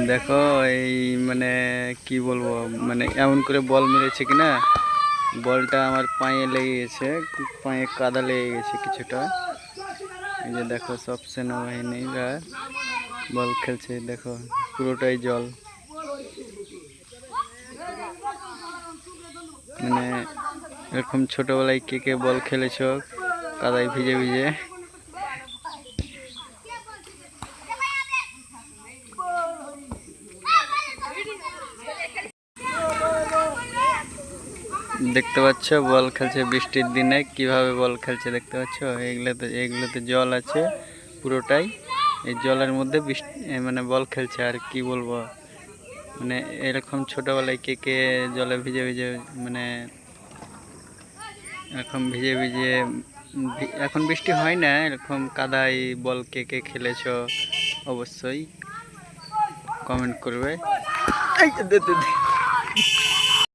দেখো এই মানে কি বলবো, মানে এমন করে বল মেরেছে কিনা, বলটা আমার পায়ে লেগে গেছে, পায়ে কাদা লেগে গেছে কিছুটা। এই যে দেখো সব সেনাবাহিনীরা বল খেলছে, দেখো পুরোটাই জল। মানে এরকম ছোটবেলায় কে কে বল খেলেছো কাদায় ভিজে ভিজে? দেখতে পাচ্ছ বল খেলছে বৃষ্টির দিনে, কিভাবে বল খেলছে দেখতে পাচ্ছ। এগুলোতে জল আছে পুরোটাই, এই জলের মধ্যে বৃষ্টি মানে বল খেলছে। আর কি বলবো, মানে এরকম ছোটবেলায় কে কে জলে ভিজে ভিজে, মানে এরকম ভিজে ভিজে, এখন বৃষ্টি হয় না, এরকম কাদায় বল কে কে খেলেছো অবশ্যই কমেন্ট করবে।